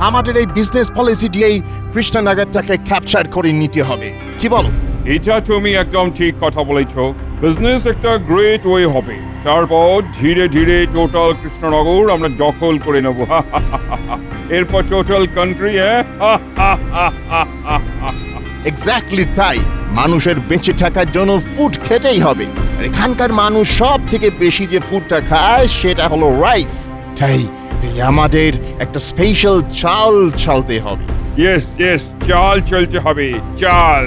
আমাদের এই বিজনেস পলিসিটি এই কৃষ্ণনগরটাকে ক্যাপচার করে নিতে হবে, কি বলো? এটা তুমি একদম ঠিক কথা বলেছো। বিজনেস একটা গ্রেট ওয়ে হবে, তারপর ধীরে ধীরে টোটাল কৃষ্ণনগর আমরা দখল করে নেব। এরপর টোটাল কান্ট্রি। এক্স্যাক্টলি তাই। মানুষের বেঁচে থাকার জন্য ফুড খেতেই হবে। আর এখানকার মানুষ সব থেকে বেশি যে ফুডটা খায় সেটা হলো রাইস। তাই আমাদের একটা স্পেশাল চাল চালতে হবে। ইয়েস ইয়েস, চাল চলতে হবে, চাল।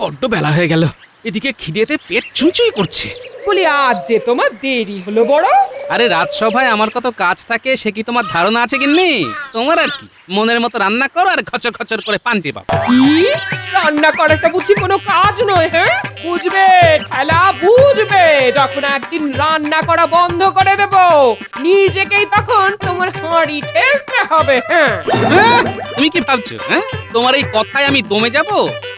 বড্ড বেলা হয়ে গেল, এদিকে খিদেতে পেট চুঁচুই করছে। বলি আজ যে তোমার দেরি হলো বড়। আরে রাজসভায় আমার কত কাজ থাকে সে কি তোমার ধারণা আছে গিন্নি? তোমার আর কি, মনের মতো রান্না করো আর খচর খচর করে পান্তি পাবো। কি রান্না করাটা বুঝি কোনো কাজ নয়? হ্যাঁ, বুঝবে ঠেলা বুঝবে, যখন একদিন রান্না করা বন্ধ করে দেব নিজেকেই তখন তোমার হাঁড়ি ঠেলতে হবে। হ্যাঁ, তুমি কি ভাবছো হ্যাঁ তোমার এই কথায় আমি দমে যাব?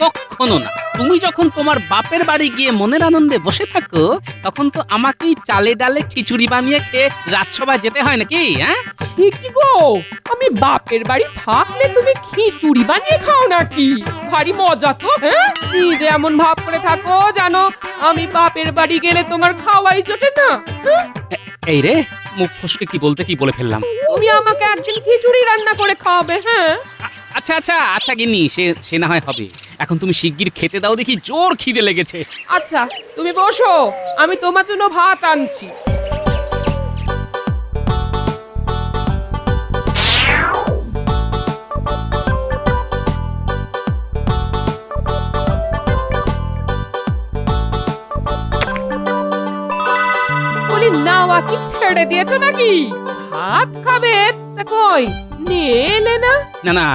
কখনো না। তুমি যখন তোমার বাপের বাড়ি গিয়ে মনের আনন্দে বসে থাকো তখন তো আমাকেই চালে ডালে খিচুড়ি বানিয়ে খেয়ে রাজসভায় যেতে হয় নাকি? হ্যাঁ, কি গো, আমি বাপের বাড়ি থাকলে তুমি খিচুড়ি বানিয়ে খাও নাকি? ভারী মজা তো। হ্যাঁ, নিজে এমন ভাব করে থাকো জানো আমি বাপের বাড়ি গেলে তোমার খাওয়াই জোটে না। হ্যাঁ? এই রে, মুখ ফসকে কি বলতে কি বলে ফেললাম। তুমি আমাকে একদিন খিচুড়ি রান্না করে খাওয়াবে। হ্যাঁ, আচ্ছা আচ্ছা আচ্ছা গিন্নি, সে না হয় হবে। এখন তুমি শিগগির খেতে দাও, দেখি জোর খিদে লেগেছে। আচ্ছা তুমি বসো, আমি তোমার জন্য ভাত আনছি। বলি নাওয়া কি ছেড়ে দিয়েছো নাকি? ভাত খাবে তা কই নিয়ে এলে না? না না,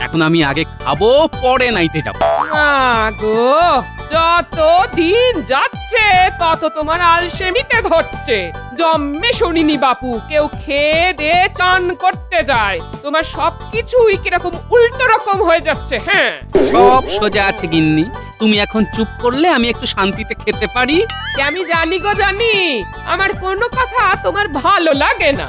এখন আমি আগে খাবো, পরে নাইতে যাবো। গো, যত দিন যাচ্ছে তত তোমার আলসেমিতে ধরছে। জন্মে শুনিনি বাপু কেউ খেয়ে দিয়ে চান করতে যায়। তোমার সবকিছুই কিরকম উল্টো রকম হয়ে যাচ্ছে। হ্যাঁ, সব সোজা আছে গিন্নি, তুমি এখন চুপ করলে আমি একটু শান্তিতে খেতে পারি। সে আমি জানি গো জানি, আমার কোনো কথা তোমার ভালো লাগে না।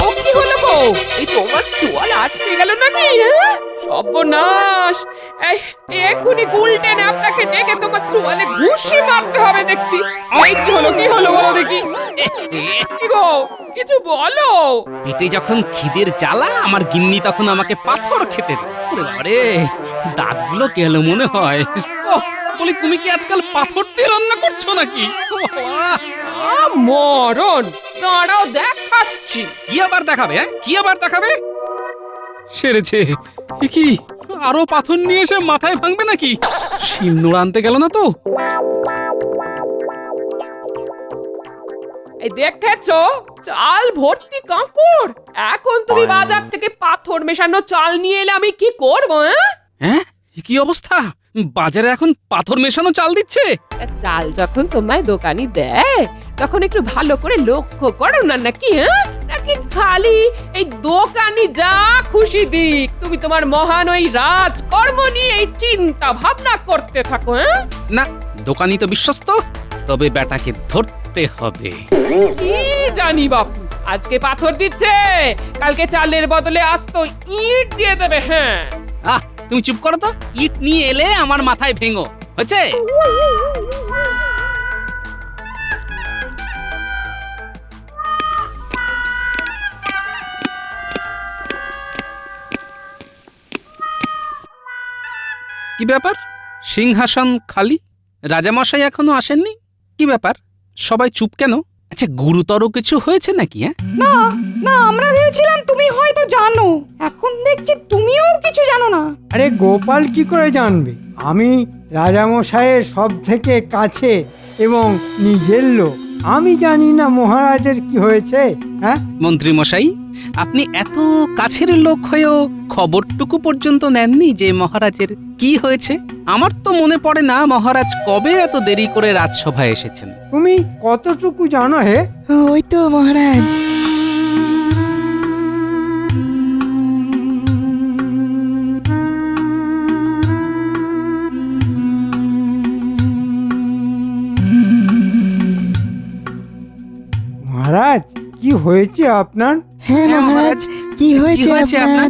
ও কি হলো গো, এই তোমার চুয়াল আটকে গেল নাকি? হ্যাঁ, সর্বনাশ। এক্ষুনি গুলটেনে আপনাকে ডেকে তোমার চুয়ালে ঘুষি মারতে হবে দেখছি। এই কি হলো বলো দেখি। কি গো, কিছু বলো। পেটে যখন খিদের জ্বালা আমার গিন্নি তখন আমাকে পাথর খেতে দেয়। ওরে বাবারে, দাঁতগুলো গেল মনে হয়। ওহ, বলি তুমি কি আজকাল পাথর দিয়ে রান্না করছো নাকি? ও বাবা! মরণ, দাঁড়াও দেখাচ্ছি। কি আবার দেখাবে? হ্যাঁ, কি আবার দেখাবে? সেরেছে। এ কি, আরো পাথর নিয়ে এসে মাথায় ভাঙবে নাকি? শিলনোড়া আনতে গেল না তো? এই দেখেছো, চাল ভর্তি কাঁকড়। এখন তুমি বাজার থেকে পাথর মেশানো চাল নিয়ে এলে আমি কি করব? হ্যাঁ, এ কি অবস্থা? বাজারে এখন পাথর মেশানো চাল দিচ্ছে? চাল যখন তোমায় দোকানি দেয় তখন একটু ভালো করে লক্ষ্য করো না নাকি? নাকি খালি এই দোকানি যা খুশি দিক তুমি তোমার মহান ওই রাজকর্ম নিয়ে এই চিন্তা ভাবনা করতে থাকো? না, দোকানি তো বিশ্বস্ত, তবে বেটাকে ধরতে হবে। কি জানি বাপু, আজকে পাথর দিচ্ছে, কালকে চালের বদলে আস্ত ইট দিয়ে দেবে। হ্যাঁ, আহ, তুমি চুপ করো তো। ইট নিয়ে এলে আমার মাথায় ভেঙো, হয়েছে? কি ব্যাপার, সিংহাসন খালি, রাজামশাই এখনো আসেননি? কি ব্যাপার, সবাই চুপ কেন? আচ্ছা, গুরুতর কিছু হয়েছে নাকি? হ্যাঁ, না না, আমরা ভেবেছিলাম তুমি হয়তো জানো, এখন দেখছি তুমিও কিছু জানো না। আরে গোপাল কি করে জানবে? আমি রাজামশাইয়ের সব থেকে কাছে এবং নিজের লোক, আমি জানি না মহারাজের কি হয়েছে? হ্যাঁ, মন্ত্রী মশাই, আপনি এত কাছের লোক হয়েও খবরটুকু পর্যন্ত নেননি যে মহারাজের কি হয়েছে? আমার তো মনে পড়ে না মহারাজ কবে এত দেরি করে রাজসভায় এসেছেন। তুমি কতটুকু জানো হে? ওই তো মহারাজ, হয়েছে আপনার? হ্যাঁ মহারাজ, কি হয়েছে আপনার?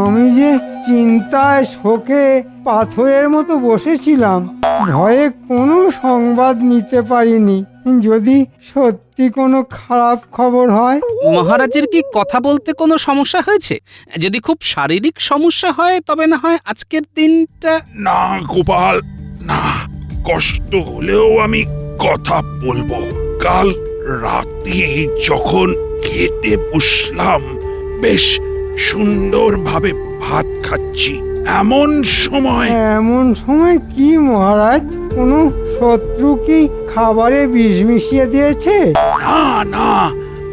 আমি যে চিন্তায় শোকে পাথরের মতো বসেছিলাম, ভয়ে কোনো সংবাদ নিতে পারিনি। যদি সত্যি কোনো খারাপ খবর হয়। মহারাজের কি কথা বলতে কোনো সমস্যা হয়েছে? যদি খুব শারীরিক সমস্যা হয় তবে না হয় আজকের দিনটা। না গোপাল, না, কষ্ট হলেও আমি কথা বলবো। কাল রাতে যখন খেতে বসলাম, বেশ সুন্দরভাবে ভাত খাচ্ছি, এমন সময় এমন সময় কি মহারাজ? কোনো শত্রু কি খাবারে বিষ মিশিয়ে দিয়েছে? না না,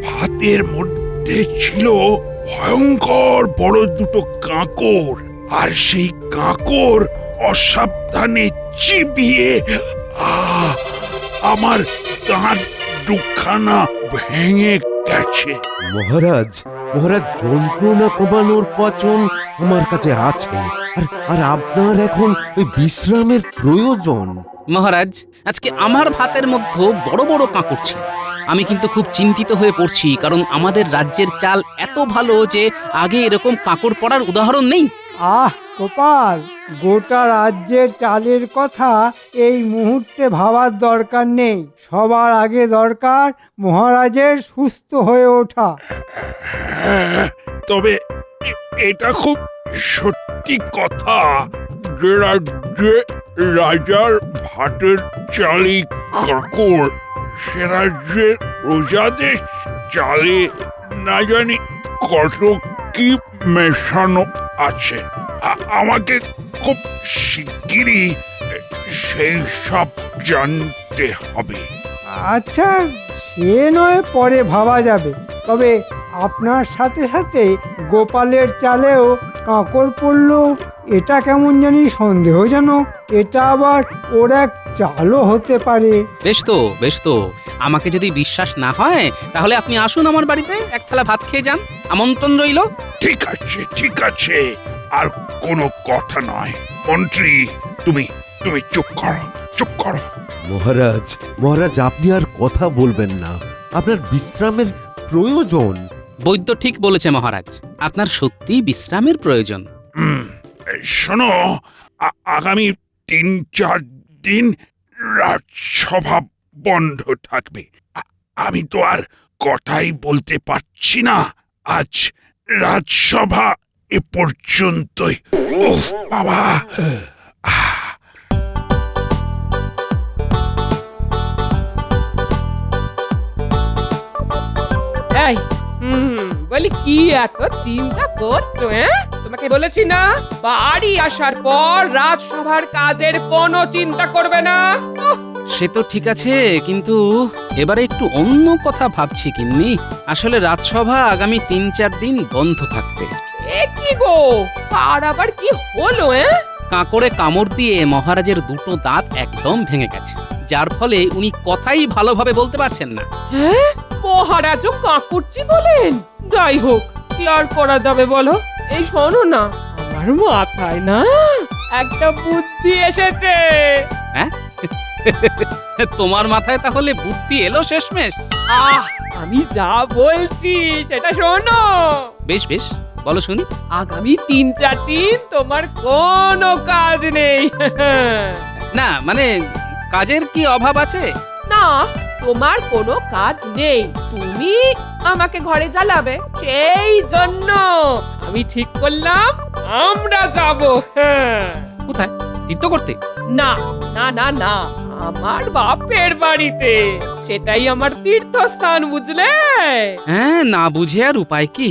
ভাতের মধ্যে ছিল ভয়ঙ্কর বড় দুটো কাঁকড়, আর সেই কাঁকড় অসাবধানে চিবিয়ে আমার দাঁত দুখানা ভেঙে গেছে। মহারাজ, মহারাজ, যন্ত্রণা কমানোর পচন আমার কাছে আছে, আর আপনার এখন ওই বিশ্রামের প্রয়োজন। মহারাজ, আজকে আমার ভাতের মধ্যে বড় বড় কাঁকড় ছিল। আমি কিন্তু খুব চিন্তিত হয়ে পড়ছি, কারণ আমাদের রাজ্যের চাল এত ভালো যে আগে এরকম কাঁকড় পড়ার উদাহরণ নেই। আহ গোপাল, গোটা রাজ্যের চালের কথা এই মুহূর্তে ভাবার দরকার নেই। সবার আগে দরকার মহারাজের সুস্থ হয়ে ওঠা। তবে এটা খুব সত্যি কথা যে রাজ্যে রাজার ভাতের চালি কাঁকড়, সে রাজ্যের প্রজাদের চালে না জানি কত কি মেশানো আছে। আমাকে খুব শিগগিরই সেই সব জানতে হবে। আচ্ছা, সে নয় পরে ভাবা যাবে। তবে আপনার সাথে সাথে গোপালের চালেও কাঁকড় পড়ল, এটা কেমন জানি সন্দেহজনক। এটা আবার ওর এক চালও হতে পারে। বেশ তো, বেশ তো। আমাকে যদি বিশ্বাস না হয় তাহলে আপনি আসুন আমার বাড়িতে, এক থালা ভাত খেয়ে যান। আমন্ত্রণ রইল। ঠিক আছে, ঠিক আছে, আর কোনো কথা নয়। মন্ত্রী, তুমি তুমি চুপ করো, চুপ করো। মহারাজ, মহারাজ, আপনি আর কথা বলবেন না, আপনার বিশ্রামের প্রয়োজন। বৈদ্য ঠিক বলেছে মহারাজ, আপনার সত্যিই বিশ্রামের প্রয়োজন। শোনো, আগামী ৩-৪ দিন রাজসভা বন্ধ থাকবে। আমি তো আর কথাই বলতে পারছি না। আজ রাজসভা এ পর্যন্তই। ওহ বাবা! এই বলি কি এত চিন্তা করছো? তোমাকে বলেছি না, বাড়ি আসার পর রাজসভার কাজের কোনো চিন্তা করবে না। সে তো ঠিক আছে, কিন্তু এবারে একটু অন্য কথা ভাবছি গিন্নি। আসলে রাজসভা আগামী ৩-৪ দিন বন্ধ থাকবে। এ কি গো, আর আবার কি হলো? কাঁকড়ে কামড় দিয়ে মহারাজের দুটো দাঁত একদম ভেঙে গেছে, যার ফলে উনি কথাই ভালোভাবে বলতে পারছেন না। হ্যাঁ, মহারাজও কাঁকুরচি বলেন? যাই হোক, কি আর করা যাবে বলো। এই শোনো না, আমার মাথায় না একটা বুদ্ধি এসেছে। হ্যাঁ? তোমার মাথায় তাহলে বুদ্ধি এলো শেষমেশ? আমি যা বলছি সেটা শোনো। বেশ বেশ, বলো শুনি। আগামী ৩-৪ দিন তোমার কোনো কাজ নেই। না মানে কাজের কি অভাব আছে? না, তোমার কোনো কাজ নেই, তুমি আমাকে ঘরে জ্বালাবে। সেই জন্য আমি ঠিক করলাম আমরা যাব। কোথায়? তীর্থ করতে? না না না না, আমার বাপের বাড়িতে। সেটাই আমার তীর্থস্থান, বুঝলে? হ্যাঁ, না বুঝে আর উপায় কি?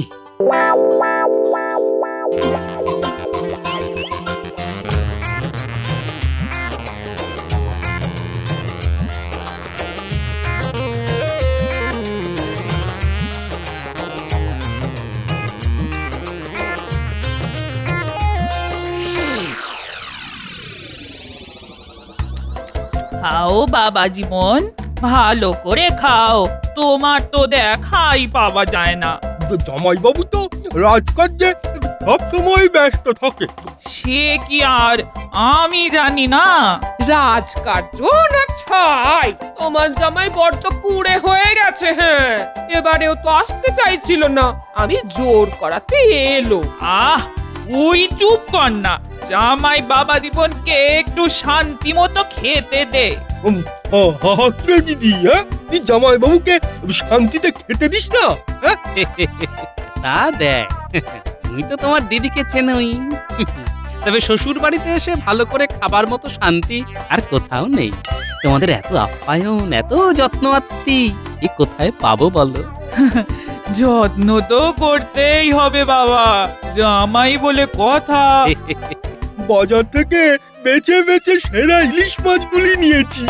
খাও বাবা জীবন, ভালো করে খাও, তোমার তো দেখাই পাওয়া যায় না। জামাইবাবু তো রাজকার্যে সব সময় ব্যস্ত থাকে। সে কি আর আমি জানি না? রাজকার্য না ছাই, তোমার জামাই বড্ড কুড়ে হয়ে গেছে। হ্যাঁ, এবারেও তো আসতে চাইছিল না, আমি জোর করাতে এলো। আহ, ওই চুপ কর না। জামাই বাবা জীবনকে একটু শান্তি মতো খেতে দে। কি দিদি, হ্যাঁ তুই জামাই বাবুকে শান্তিতে খেতে দিস না? হ্যাঁ তা দেখ, তুমি তো তোমার দিদিকে চেনোই। তবে শ্বশুর বাড়িতে এসে ভালো করে খাবার মতো শান্তি আর কোথাও নেই। তোমাদের এত আপ্যায়ন, এত যত্ন আত্মি, এ কোথায় পাবো বলো? যত্ন তো করতেই হবে বাবা, জামাই বলে কথা। বাজার থেকে বেছে বেছে সেরা ইলিশ মাছগুলি নিয়েছি।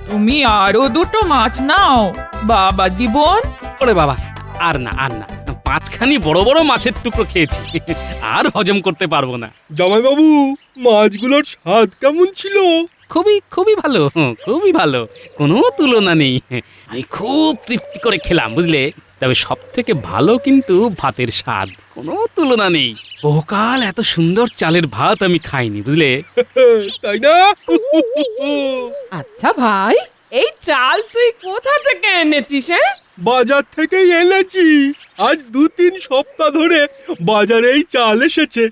তুমি আরো দুটো মাছ নাও বাবা জীবন। ওরে বাবা, আর না আর না, পাঁচখানি বড় বড় মাছের টুকরো খেয়েছি, আর হজম করতে পারবো না। জামাই বাবু, মাছগুলোর স্বাদ কেমন ছিল? খুবই খুবই ভালো, খুবই ভালো, কোনো তুলনা নেই। আমি খুব তৃপ্তি করে খেলাম, বুঝলে। তবে সব থেকে ভালো কিন্তু ভাতের স্বাদ, কোনো তুলনা নেই। বহুকাল এত সুন্দর চালের ভাত আমি খাইনি, বুঝলে। তাই না? আচ্ছা ভাই, এই চাল তুই কোথা থেকে এনেছিস? হ্যাঁ, বাজার থেকেই এনেছি। আজ 2-3 সপ্তাহ ধরে বাজারে এই চাল এসেছে।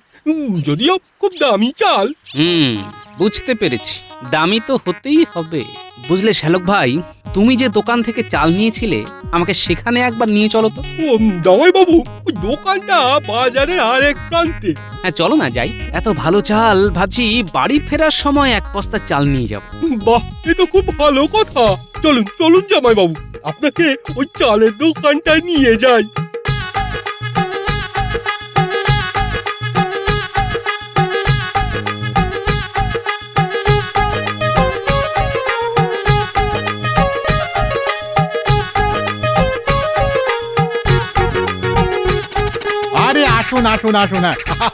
যদিও খুব দামি চাল। বুঝতে পেরেছি, দামি তো হতেই হবে। বুঝলে শ্যালক ভাই, তুমি যে দোকান থেকে চাল নিয়েছিলে, আমাকে সেখানে একবার নিয়ে চলো তো। জামাই বাবু, ওই দোকানটা বাজারের আরেক প্রান্তে। হ্যাঁ চলো না, যাই। এত ভালো চাল, ভাবছি বাড়ি ফেরার সময় এক বস্তা চাল নিয়ে যাব। বাহ, এ তো খুব ভালো কথা। চলুন চলুন জামাই বাবু, আপনাকে ওই চালের দোকানটায় নিয়ে যাই। আরে আসুন আসুন আসুন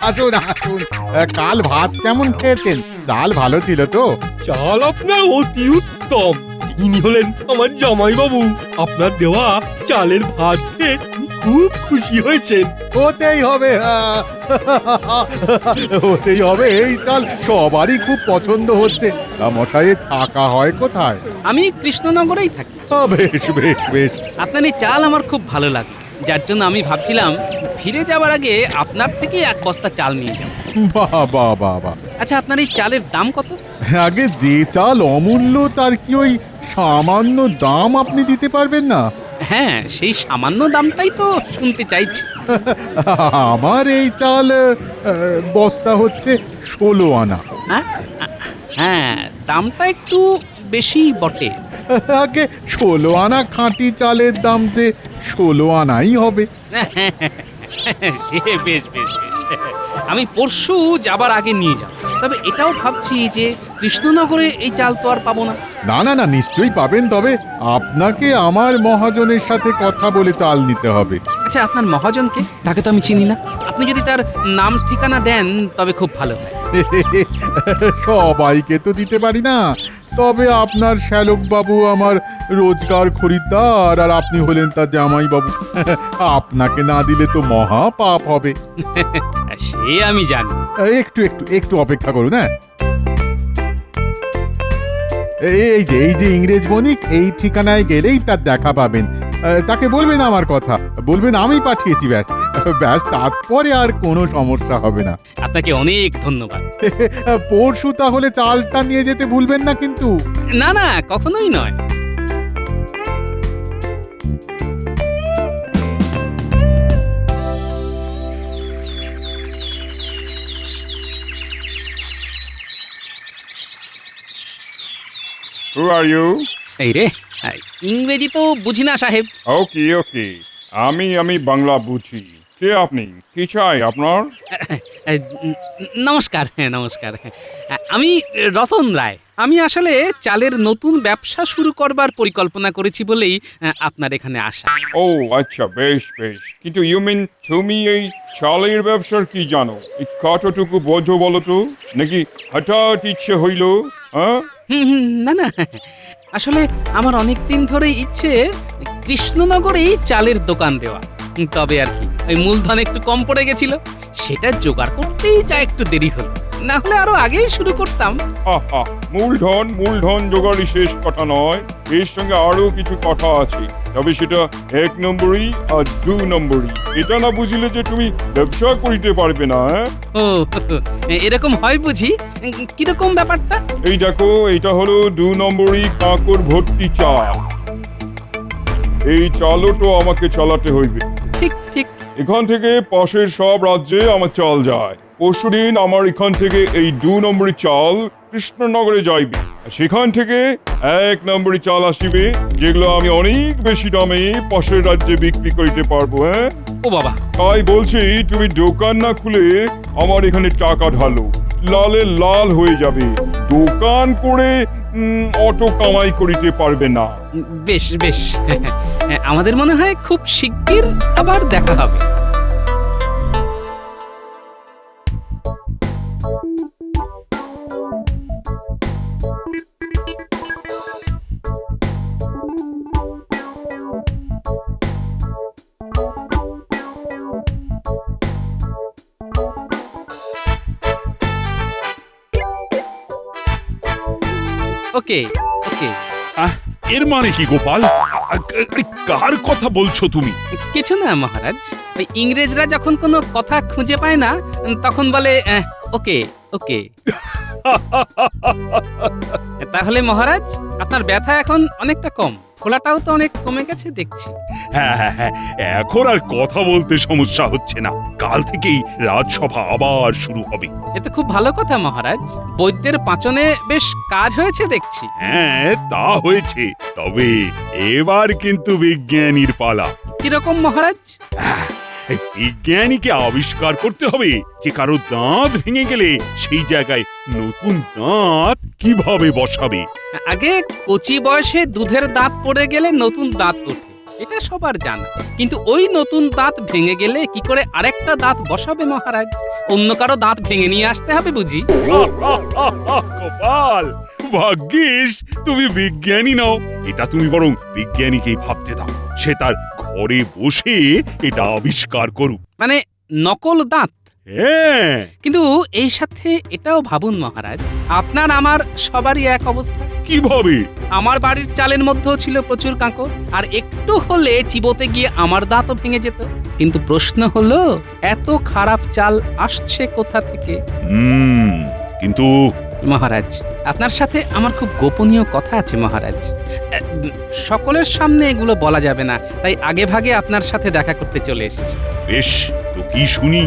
আসুন আসুন। কাল ভাত কেমন খেয়েছেন? চাল ভালো ছিল তো? চাল আপনার অতি উত্তম। ইনি হলেন আমার জামাই বাবু। আপনার দেওয়া চালের ভাত খেয়ে খুব খুশি হয়েছেন। হতেই হবে, হতেই হবে। এই চাল সবারই খুব পছন্দ হচ্ছে। মশাই থাকা হয় কোথায়? আমি কৃষ্ণনগরেই থাকি। বেশ বেশ বেশ। আপনার এই চাল আমার খুব ভালো লাগে, যার জন্য আমি ভাবছিলাম ফিরে যাওয়ার আগে আপনার থেকে এক বস্তা চাল নিয়ে যাব। বাহ বাহ বাহ বাহ। আচ্ছা, আপনার এই চালের দাম কত? আগে যে চাল অমূল্য, তার কি ওই সামান্য দাম আপনি দিতে পারবেন না? হ্যাঁ, সেই সামান্য দামটাই তো শুনতে চাইছি। আমার এই চাল বস্তা হচ্ছে 16 আনা। হ্যাঁ, দামটা একটু বেশি বটে। আগে 16 আনা খাঁটি চালের দাম যে 16 আনাই হবে। সে বেশ বেশ বেশ, আমি পরশু যাবার আগে নিয়ে যাব। তবে এটাও ভাবছি যে কৃষ্ণনগরে এই চাল তো আর পাবো না। না না না, নিশ্চয়ই পাবেন। তবে আপনাকে আমার মহাজনের সাথে কথা বলে চাল নিতে হবে। আচ্ছা, আপনার মহাজনকে? তাকে তো আমি চিনি না। আপনি যদি তার নাম ঠিকানা দেন তবে খুব ভালো হয়। সবাইকে তো দিতে পারি না। তবে আপনার শ্যালক বাবু আমার রোজগার খরিদ্দার, আর আপনি হলেন তার জামাই বাবু। আপনাকে না দিলে তো মহা পাপ হবে। সে আমি জানি। একটু একটু একটু অপেক্ষা করুন। হ্যাঁ, এই যে ইংরেজ বণিক, এই ঠিকানায় গেলেই তার দেখা পাবেন। তাকে বলবেন আমার কথা, বলবেন আমি পাঠিয়েছি। ব্যাস ব্যাস, তারপরে আর কোনো সমস্যা হবে না। আপনাকে অনেক ধন্যবাদ। পরশু তাহলে চালটা নিয়ে যেতে ভুলবেন না কিন্তু। না না, কখনোই নয়। Who are you? এই রে, ইংরেজি তো বুঝি না সাহেব। ওকে ওকে, আমি বাংলা বুঝি। কে আপনি? কি চাই আপনার? নমস্কার, হ্যাঁ নমস্কার। আমি রতন রায়। আমি আসলে চালের নতুন ব্যবসা শুরু করবার পরিকল্পনা করেছি বলেই আপনার এখানে আসা। ও আচ্ছা, বেশ বেশ। কিন্তু ইউ মিন তুমি এই চালের ব্যবসার কি জানো? এই কতটুকু বোঝো বলো তো? নাকি হঠাৎ ইচ্ছে হইল? হ্যাঁ, না না, আসলে আমার অনেক দিন ধরেই ইচ্ছে কৃষ্ণনগরেই চালের দোকান দেওয়া। তবে আর কি ওই মূলধন একটু কম পড়ে গেছিল, সেটা জোগাড় করতেই যা একটু দেরি হলো, না হলে আরো আগেই শুরু করতাম। আহা, মূলধন জোগাড়ই শেষ কথা নয়, এর সঙ্গে আরো কিছু কথা আছে। তবে সেটা 1 নম্বরই আর 2 নম্বরই। এটা না বুঝলে যে তুমি ব্যবসা করিতে পারবে না। ও এরকম হয় বুঝি? কিরকম ব্যাপারটা? এই দেখো, এটা হলো 2 নম্বরই কাঁকড় ভর্তি চাল। এই চালও তো আমাকে চালাতে হইবে। ঠিক ঠিক। এখান থেকে পাশের সব রাজ্যে আমার চাল যায়। পরশুদিন আমার এখান থেকে এই 2 নম্বরই চাল কৃষ্ণনগরে যাইবে। সেখান থেকে 1 নম্বরই চাল আসিবে, যেগুলো আমি অনেক বেশি দামে পাশের রাজ্যে বিক্রি করিতে পারবো। ও বাবা, তাই বলছি, তুমি দোকান না খুলে আমার এখানে টাকা ঢালো, লালে লাল হয়ে যাবে। দোকান করে অত কামাই করিতে পারবে না। বেশ বেশ, আমাদের মনে হয় খুব শিগগির আবার দেখা হবে। ওকে ওকে। এর মানে কি গোপাল? কার কথা বলছো তুমি? কিছু না মহারাজ, ওই ইংরেজরা যখন কোনো কথা খুঁজে পায় না তখন বলে ওকে ওকে। তাহলে মহারাজ, আপনার ব্যথা এখন অনেকটা কম, ফোলাটাও তো অনেক কমে গেছে দেখছি। হ্যাঁ, এখন আর কথা বলতে সমস্যা হচ্ছে না। কাল থেকেই রাজসভা আবার শুরু হবে। এতে খুব ভালো কথা মহারাজ, বৈদ্যের পাচনে বেশ কাজ হয়েছে দেখছি। হ্যাঁ, তা হয়েছে, তবে এবার কিন্তু বিজ্ঞানীর পালা। কিরকম মহারাজ? বিজ্ঞানীকে আবিষ্কার করতে হবে যে কারো দাঁত ভেঙে গেলে সেই জায়গায় নতুন দাঁত কিভাবে বসাবে। আগে কচি বয়সে দুধের দাঁত পড়ে গেলে নতুন দাঁত ওঠে, এটা সবার জানা, কিন্তু ওই নতুন দাঁত ভেঙে গেলে কি করে আরেকটা দাঁত বসাবে মহারাজ? অন্য কারো দাঁত ভেঙে নিয়ে আসতে হবে বুঝি? গোপাল, ভাগ্যিস তুমি বিজ্ঞানী নও। এটা তুমি বরং বিজ্ঞানীকেই ভাবতে দাও, সে তার ঘরে বসে এটা আবিষ্কার করুক। মানে নকল দাঁত? হ্যাঁ। কিন্তু এই সাথে এটাও ভাবুন মহারাজ, আপনার আমার সবারই এক অবস্থা। কিভাবে? আমার বাড়ির চালের মধ্যেও ছিল প্রচুর কাঁকড়, আর একটু হলে চিবোতে গিয়ে আমার দাঁতও ভেঙে যেত। কিন্তু প্রশ্ন হলো, এত খারাপ চাল আসছে কোথা থেকে? কিন্তু মহারাজ, আপনার সাথে আমার খুব গোপনীয় কথা আছে মহারাজ। সকলের সামনে এগুলো বলা যাবে না, তাই আগে ভাগে আপনার সাথে দেখা করতে চলে এসেছি। বেশ, তো কি শুনি?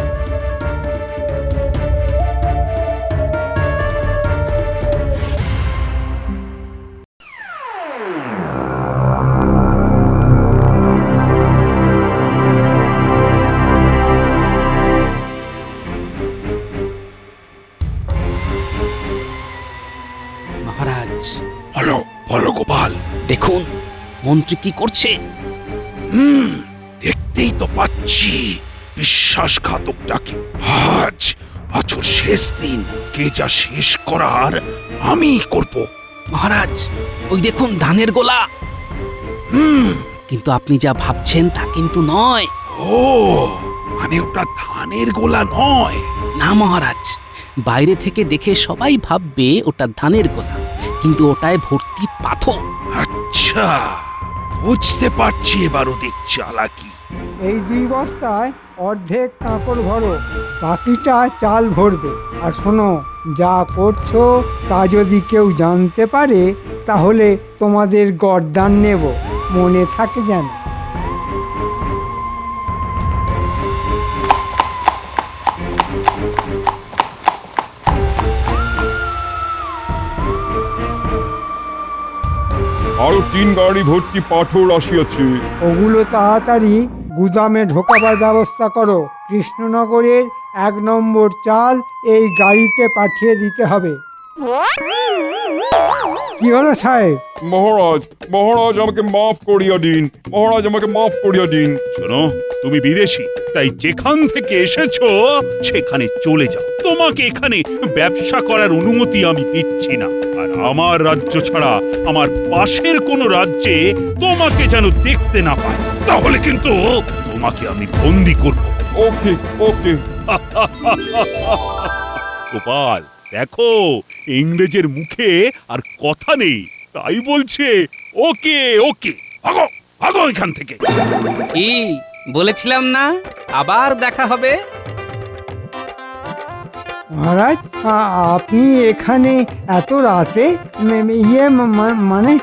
মহারাজ, বলো গোপাল। দেখুন মন্ত্রী কি করছে। দেখতেই তো পাচ্ছি বিশ্বাসঘাতকটাকে। আজ ওর শেষ দিন, কে যা শেষ করার আমি করব। মহারাজ, ওই দেখুন ধানের গোলা। কিন্তু আপনি যা ভাবছেন তা কিন্তু নয়। ও, মানে ওটা ধানের গোলা নয়? না মহারাজ, বাইরে থেকে দেখে সবাই ভাববে ওটা ধানের গোলা, কিন্তু ওটায় ভর্তি পাথর। আচ্ছা, বুঝতে পারছি এবার ওদের চালাকি। এই 2 বস্তায় অর্ধেক কাঁকড় ভরো, বাকিটা চাল ভরবে। আর শোনো, যা করছো তা যদি কেউ জানতে পারে তাহলে তোমাদের গর্দান নেব, মনে থাকে যেন। আরো 3 গাড়ি ভর্তি পাথর আসিয়াছে। ওগুলো তাড়াতাড়ি গুদামে ঢোকাবার ব্যবস্থা করো। কৃষ্ণনগরের 1 নম্বর চাল এই গাড়িতে পাঠিয়ে দিতে হবে। কি হলো সাহেব? মহারাজ আমাকে মাফ করিয়া দিন। মহারাজ আমাকে মাফ করিয়া দিন। শোনো, তুমি বিদেশী, তাই যেখান থেকে এসেছো সেখানে চলে যাও। তোমাকে এখানে ব্যবসা করার অনুমতি আমি দিচ্ছি না। আর আমার রাজ্য ছাড়া আমার পাশের কোনো রাজ্যে তোমাকে যেন দেখতে না পায়, তাহলে কিন্তু তোমাকে আমি বন্দি করব। ওকে ওকে। গোপাল দেখো, ইংরেজের মুখে আর কথা নেই, তাই বলছে ওকে ওকে। ভাগো ভাগো এখান থেকে। কি বলেছিলাম না আবার দেখা হবে? মহারাজ আপনি এখানে এত রাতে মানে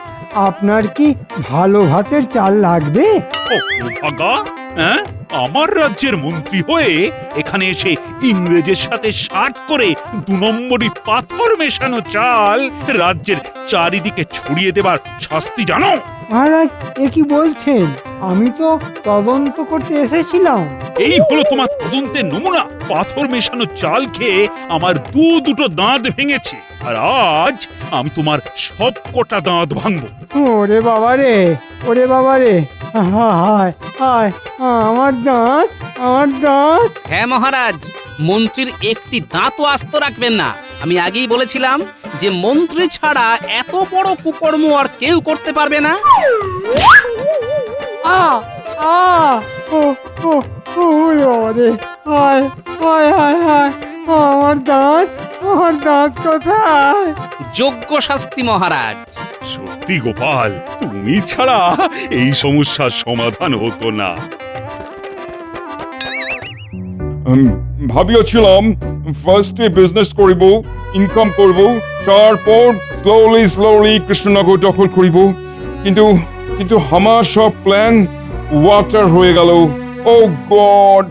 আপনার কি ভালো ভাতের চাল লাগবে? ও ভাগা, হ্যাঁ, আমার রাজ্যের মন্ত্রী হয়ে এখানে এসে ইংরেজের সাথে শার্ট করে 2 নম্বরই পাথর মেশানো চাল রাজ্যের চারিদিকে ছড়িয়ে দেবার শাস্তি জানো? মহারাজ এ কি বলছেন? আমি তো তদন্ত করতে এসেছিলাম। এই হলো তোমার তদন্তের নমুনা। পাথর মেশানো চাল খেয়ে আমার দুটো দাঁত ভেঙেছে, আর আজ আমি তোমার সব কটা দাঁত ভাঙবো। ওরে বাবা রে, ওরে বাবা রে, হায় হায়, আমার দাঁত, আমার দাঁত। হ্যাঁ মহারাজ, মন্ত্রীর একটি দাঁতও আস্ত রাখবেন না। আমি আগেই বলেছিলাম যে মন্ত্রী ছাড়া এত বড় কুকর্ম আর কেউ করতে পারবে না। আ আ ও ও ওরে বাবা রে, হায় হায় হায় হায়, আমার দাঁত, আমার দাঁত কোথায়? যোগ্য শাস্তি মহারাজ। সত্যি গোপাল, তুমি ছাড়া এই সমস্যার সমাধান হতো না। ভাবিয়েছিলাম ফার্স্টে বিজনেস করিব, ইনকাম করব, তারপর স্লোলি কৃষ্ণনগর দখল করিব, কিন্তু কিন্তু আমার সব প্ল্যান ওয়াটার হয়ে গেল। ও গড!